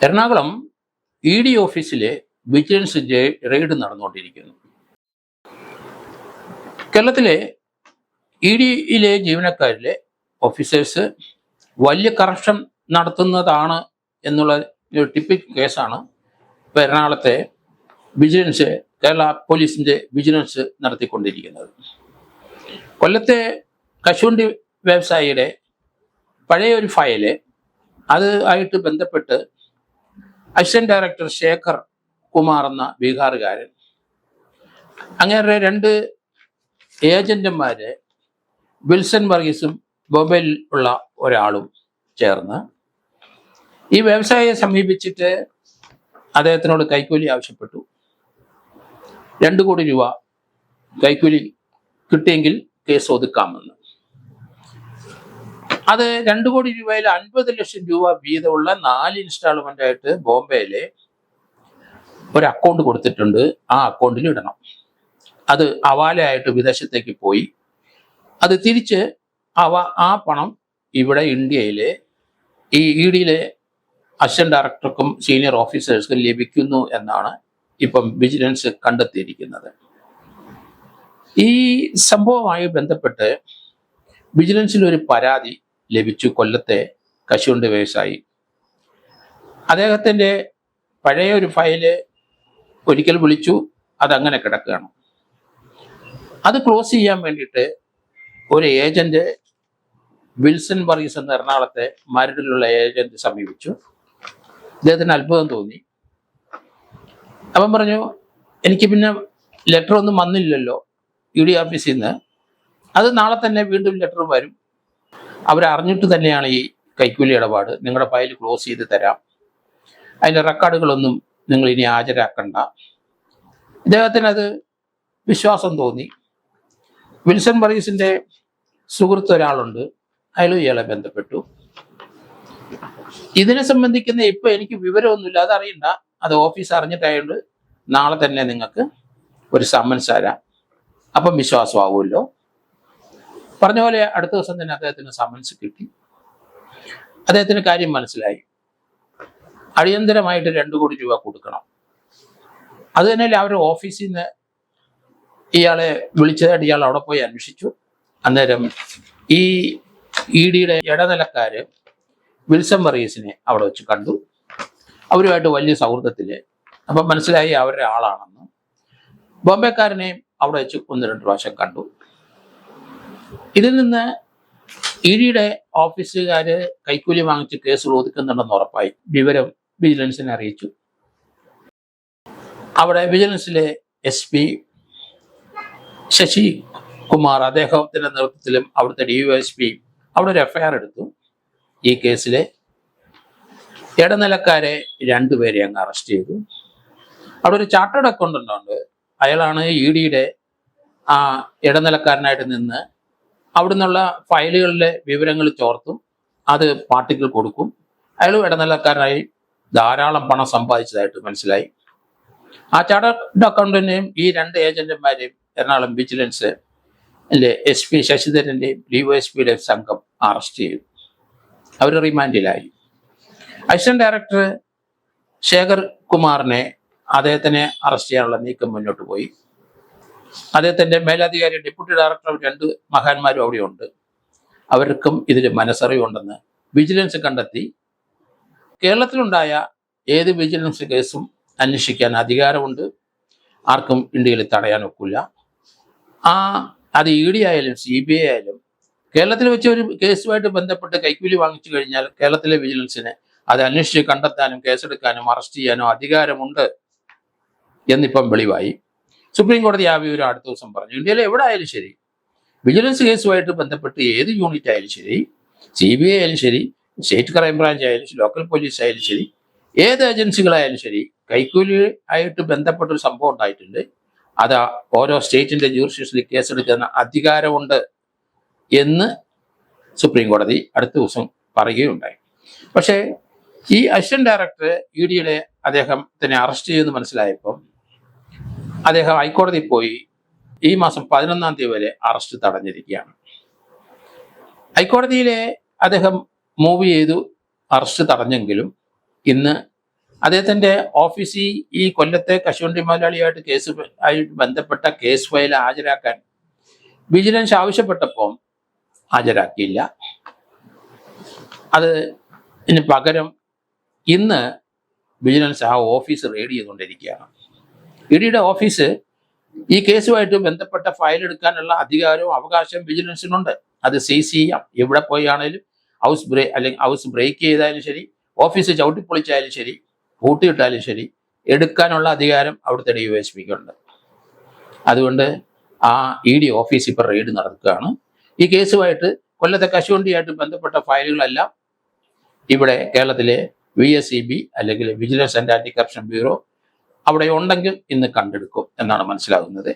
Ernakulam ED ഓഫീസിലെ vigilance raid നടന്നുകൊണ്ടിരിക്കുന്നു. കേരളത്തിലെ EDയിലെ ജീവനക്കാരിലെ ഓഫീസേഴ്സ് വലിയ കറപ്ഷൻ നടത്തുന്നതാണ് എന്നുള്ള ഒരു ടിപ്പിക്കൽ കേസാണ് ഇപ്പോൾ എറണാകുളത്തെ വിജിലൻസ്, കേരള പോലീസിൻ്റെ വിജിലൻസ് നടത്തിക്കൊണ്ടിരിക്കുന്നത്. കൊല്ലത്തെ കശുവണ്ടി വ്യവസായിയുടെ പഴയ ഒരു ഫയല് അത് ആയിട്ട് ബന്ധപ്പെട്ട് അസിസ്റ്റന്റ് ഡയറക്ടർ ശേഖർ കുമാർ എന്ന ബീഹാറുകാരൻ അങ്ങനെ 2 ഏജന്റുമാര് വിൽസൺ വർഗീസും ബോംബെയിൽ ഉള്ള ഒരാളും ചേർന്ന് ഈ വ്യവസായിയെ സമീപിച്ചിട്ട് അദ്ദേഹത്തിനോട് കൈക്കൂലി ആവശ്യപ്പെട്ടു. 2 കോടി രൂപ കൈക്കൂലി കിട്ടിയെങ്കിൽ കേസ് ഒതുക്കാമെന്ന്. അത് 2 കോടി രൂപയിൽ 50 ലക്ഷം രൂപ വീതമുള്ള 4 ഇൻസ്റ്റാൾമെന്റ് ആയിട്ട് ബോംബെയിലെ ഒരു അക്കൗണ്ട് കൊടുത്തിട്ടുണ്ട്. ആ അക്കൗണ്ടിൽ ഇടണം. അത് ഹവാലയായിട്ട് വിദേശത്തേക്ക് പോയി അത് തിരിച്ച് ആ പണം ഇവിടെ ഇന്ത്യയിലെ ഈ EDയിലെ അസിസ്റ്റന്റ് ഡയറക്ടർക്കും സീനിയർ ഓഫീസേഴ്സ്ക്കും ലഭിക്കുന്നു എന്നാണ് ഇപ്പം വിജിലൻസ് കണ്ടെത്തിയിരിക്കുന്നത്. ഈ സംഭവവുമായി ബന്ധപ്പെട്ട് വിജിലൻസിൽ ഒരു പരാതി ലഭിച്ചു. കൊല്ലത്തെ കശുവണ്ടി വ്യവസായി അദ്ദേഹത്തിൻ്റെ പഴയ ഒരു ഫയല് ഒരിക്കൽ വിളിച്ചു, അതങ്ങനെ കിടക്കുകയാണ്. അത് ക്ലോസ് ചെയ്യാൻ വേണ്ടിയിട്ട് ഒരു ഏജന്റ് വിൽസൺ വർഗീസ് എന്ന എറണാകുളത്തെ മരടിലുള്ള ഏജന്റ് സമീപിച്ചു. അദ്ദേഹത്തിന് അത്ഭുതം തോന്നി. അവൻ പറഞ്ഞു, എനിക്ക് പിന്നെ ലെറ്റർ ഒന്നും വന്നില്ലല്ലോ ED ഓഫീസിൽ നിന്ന്, അത് നാളെ തന്നെ വീണ്ടും ലെറ്റർ വരും, അവരറിഞ്ഞിട്ട് തന്നെയാണ് ഈ കൈക്കൂലി ഇടപാട്, നിങ്ങളുടെ ഫയൽ ക്ലോസ് ചെയ്ത് തരാം, അതിൻ്റെ റെക്കോർഡുകളൊന്നും നിങ്ങൾ ഇനി ഹാജരാക്കണ്ട. ഇദ്ദേഹത്തിന് അത് വിശ്വാസം തോന്നി. വിൽസൺ വർഗീസിൻ്റെ സുഹൃത്ത് ഒരാളുണ്ട്, അയാൾ ഇയാളെ ബന്ധപ്പെട്ടു. ഇതിനെ സംബന്ധിക്കുന്ന ഇപ്പൊ എനിക്ക് വിവരമൊന്നുമില്ല, അതറിയണ്ട, അത് ഓഫീസ് അറിഞ്ഞിട്ടായതുകൊണ്ട് നാളെ തന്നെ നിങ്ങൾക്ക് ഒരു സമ്മൻസ് തരാം, അപ്പം വിശ്വാസമാവുമല്ലോ. പറഞ്ഞ പോലെ അടുത്ത ദിവസം തന്നെ അദ്ദേഹത്തിന് സമ്മൻസ് കിട്ടി. അദ്ദേഹത്തിന് കാര്യം മനസ്സിലായി. അടിയന്തരമായിട്ട് 2 കോടി രൂപ കൊടുക്കണം. അത് തന്നെയല്ലേ അവരുടെ ഓഫീസിൽ നിന്ന് ഇയാളെ വിളിച്ചതായിട്ട് ഇയാൾ അവിടെ പോയി അന്വേഷിച്ചു. അന്നേരം ഈ EDയുടെ ഇടനിലക്കാര് വിൽസൺ വർഗീസിനെ അവിടെ വെച്ച് കണ്ടു. അവരുമായിട്ട് വലിയ സൗഹൃദത്തില്. അപ്പം മനസ്സിലായി അവരുടെ ആളാണെന്ന്. ബോംബെക്കാരനെയും അവിടെ വെച്ച് 1-2 പ്രാവശ്യം കണ്ടു. ഇതിൽ നിന്ന് EDയുടെ ഓഫീസുകാര് കൈക്കൂലി വാങ്ങിച്ച് കേസുകൾ ഒതുക്കുന്നുണ്ടെന്ന് ഉറപ്പായി. വിവരം വിജിലൻസിനെ അറിയിച്ചു. അവിടെ വിജിലൻസിലെ SP ശശി കുമാർ, അദ്ദേഹത്തിന്റെ നേതൃത്വത്തിലും അവിടുത്തെ DYSP അവിടെ ഒരു FIR എടുത്തു. ഈ കേസിലെ ഇടനിലക്കാരെ 2 പേരെ അങ്ങ് അറസ്റ്റ് ചെയ്തു. അവിടെ ഒരു ചാർട്ടേഡ് അക്കൗണ്ടന്റ് ഉണ്ട്, അയാളാണ് EDയുടെ ആ ഇടനിലക്കാരനായിട്ട് നിന്ന് അവിടെ നിന്നുള്ള ഫയലുകളിലെ വിവരങ്ങൾ ചോർത്തും അത് പാർട്ടികൾ കൊടുക്കും. അയാൾ ഇടനിലക്കാരനായി ധാരാളം പണം സമ്പാദിച്ചതായിട്ട് മനസ്സിലായി. ആ ചാർട്ടേഡ് അക്കൗണ്ടന്റിനെയും ഈ 2 ഏജന്റുമാരെയും എറണാകുളം വിജിലൻസ് SP ശശിധരന്റെയും DYSPയുടെയും സംഘം അറസ്റ്റ് ചെയ്തു. അവർ റിമാൻഡിലായി. അസിസ്റ്റന്റ് ഡയറക്ടർ ശേഖർ കുമാറിനെ, അദ്ദേഹത്തിനെ അറസ്റ്റ് ചെയ്യാനുള്ള നീക്കം മുന്നോട്ട് പോയി. അദ്ദേഹത്തിന്റെ മേലധികാരി ഡെപ്യൂട്ടി ഡയറക്ടർ 2 മഹാന്മാരും അവിടെയുണ്ട്. അവർക്കും ഇതിൽ മനസ്സറിവുണ്ടെന്ന് വിജിലൻസ് കണ്ടെത്തി. കേരളത്തിലുണ്ടായ ഏത് വിജിലൻസ് കേസും അന്വേഷിക്കാൻ അധികാരമുണ്ട്, ആർക്കും ഇന്ത്യയിൽ തടയാൻ ഒക്കില്ല. അത് ED ആയാലും CBI ആയാലും കേരളത്തിൽ വെച്ച് ഒരു കേസുമായിട്ട് ബന്ധപ്പെട്ട് കൈക്കൂലി വാങ്ങിച്ചു കഴിഞ്ഞാൽ കേരളത്തിലെ വിജിലൻസിന് അത് അന്വേഷിച്ച് കണ്ടെത്താനും കേസെടുക്കാനും അറസ്റ്റ് ചെയ്യാനും അധികാരമുണ്ട് എന്നിപ്പം വെളിവായി. സുപ്രീം കോടതി ആ വിവരം അടുത്ത ദിവസം പറഞ്ഞു. ഇന്ത്യയിൽ എവിടെ ആയാലും ശരി, വിജിലൻസ് കേസുമായിട്ട് ബന്ധപ്പെട്ട് ഏത് യൂണിറ്റ് ആയാലും ശരി, CBI ആയാലും ശരി, സ്റ്റേറ്റ് ക്രൈംബ്രാഞ്ച് ആയാലും ശരി, ലോക്കൽ പോലീസ് ആയാലും ശരി, ഏത് ഏജൻസികളായാലും ശരി, കൈക്കൂലി ആയിട്ട് ബന്ധപ്പെട്ടൊരു സംഭവം ഉണ്ടായിട്ടുണ്ട്, അത് ഓരോ സ്റ്റേറ്റിന്റെ ജൂറിസ്ഡിക്ഷനിൽ കേസെടുക്കുന്ന അധികാരമുണ്ട് എന്ന് സുപ്രീം കോടതി അടുത്ത ദിവസം പറയുകയുണ്ടായി. പക്ഷേ ഈ അസിസ്റ്റന്റ് ഡയറക്ടർ EDയുടെ അദ്ദേഹത്തിനെ അറസ്റ്റ് ചെയ്യുമെന്ന് മനസ്സിലായപ്പോൾ അദ്ദേഹം ഹൈക്കോടതിയിൽ പോയി ഈ മാസം 11-ാം തീയതി വരെ അറസ്റ്റ് തടഞ്ഞിരിക്കുകയാണ്. ഹൈക്കോടതിയിലെ അദ്ദേഹം മൂവ് ചെയ്തു, അറസ്റ്റ് തടഞ്ഞെങ്കിലും ഇന്ന് അദ്ദേഹത്തിന്റെ ഓഫീസിൽ ഈ കൊല്ലത്തെ കശുവണ്ടി മുതലാളിയായിട്ട് ആയിട്ട് ബന്ധപ്പെട്ട കേസ് ഫയൽ ഹാജരാക്കാൻ വിജിലൻസ് ആവശ്യപ്പെട്ടപ്പോൾ ഹാജരാക്കിയില്ല. അതിന് പകരം ഇന്ന് വിജിലൻസ് ആ ഓഫീസ് റെയ്ഡ് ചെയ്തുകൊണ്ടിരിക്കുകയാണ്. ഇഡിയുടെ ഓഫീസ് ഈ കേസുമായിട്ട് ബന്ധപ്പെട്ട ഫയൽ എടുക്കാനുള്ള അധികാരവും അവകാശവും വിജിലൻസിനുണ്ട്. അത് സീസ് ചെയ്യാം. എവിടെ പോയാണേലും ഹൗസ് ബ്രേക്ക് ചെയ്താലും ശരി, ഓഫീസ് ചവിട്ടിപ്പൊളിച്ചായാലും ശരി, പൂട്ടിയിട്ടാലും ശരി, എടുക്കാനുള്ള അധികാരം അവിടുത്തെ DYSPക്കുണ്ട്. അതുകൊണ്ട് ആ ED ഓഫീസ് ഇപ്പോൾ റെയ്ഡ് നടക്കുകയാണ്. ഈ കേസുമായിട്ട് കൊല്ലത്തെ കശുവണ്ടിയായിട്ട് ബന്ധപ്പെട്ട ഫയലുകളെല്ലാം ഇവിടെ കേരളത്തിലെ VSEB അല്ലെങ്കിൽ vigilance and anti corruption bureau അവിടെ ഉണ്ടെങ്കിൽ ഇന്ന് കണ്ടെടുക്കും എന്നാണ് മനസ്സിലാകുന്നത്.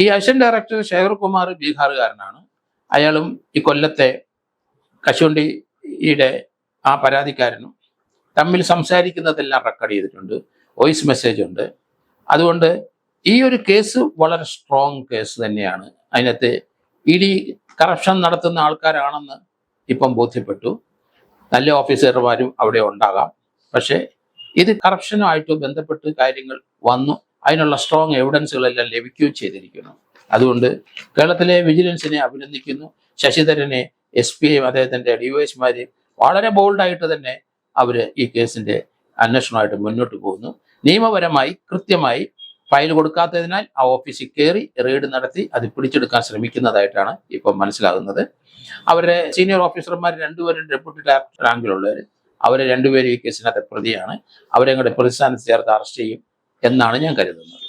ഈ അസിസ്റ്റന്റ് ഡയറക്ടർ ശേഖർ കുമാർ ബീഹാറുകാരനാണ്. അയാളും ഈ കൊല്ലത്തെ കശുവണ്ടിയുടെ ആ പരാതിക്കാരനും തമ്മിൽ സംസാരിക്കുന്നതെല്ലാം റെക്കോർഡ് ചെയ്തിട്ടുണ്ട്, വോയിസ് മെസ്സേജ് ഉണ്ട്. അതുകൊണ്ട് ഈ ഒരു കേസ് വളരെ സ്ട്രോങ് കേസ് തന്നെയാണ്. അതിനകത്ത് ED കറപ്ഷൻ നടത്തുന്ന ആൾക്കാരാണെന്ന് ഇപ്പം ബോധ്യപ്പെട്ടു. നല്ല ഓഫീസർമാരും അവിടെ ഉണ്ടാകാം. പക്ഷേ ഇത് കറപ്ഷനുമായിട്ട് ബന്ധപ്പെട്ട് കാര്യങ്ങൾ വന്നു, അതിനുള്ള സ്ട്രോങ് എവിഡൻസുകളെല്ലാം ലഭിക്കുകയും ചെയ്തിരിക്കുന്നു. അതുകൊണ്ട് കേരളത്തിലെ വിജിലൻസിനെ അഭിനന്ദിക്കുന്നു. ശശിധരനെ, SP അദ്ദേഹത്തിൻ്റെ DYSമാര് വളരെ ബോൾഡായിട്ട് തന്നെ അവർ ഈ കേസിൻ്റെ അന്വേഷണമായിട്ട് മുന്നോട്ട് പോകുന്നു. നിയമപരമായി കൃത്യമായി ഫയൽ കൊടുക്കാത്തതിനാൽ ആ ഓഫീസിൽ കയറി റെയ്ഡ് നടത്തി അത് പിടിച്ചെടുക്കാൻ ശ്രമിക്കുന്നതായിട്ടാണ് ഇപ്പം മനസ്സിലാകുന്നത്. അവരുടെ സീനിയർ ഓഫീസർമാർ രണ്ടുപേരും ഡെപ്യൂട്ടി ഡയറക്ടർ റാങ്കിലുള്ളവർ, അവരെ രണ്ടുപേരും ഈ കേസിനകത്തെ പ്രതിയാണ്. അവരെ അങ്ങോട്ട് പ്രതിസ്ഥാനത്ത് ചേർത്ത് അറസ്റ്റ് ചെയ്യും എന്നാണ് ഞാൻ കരുതുന്നത്.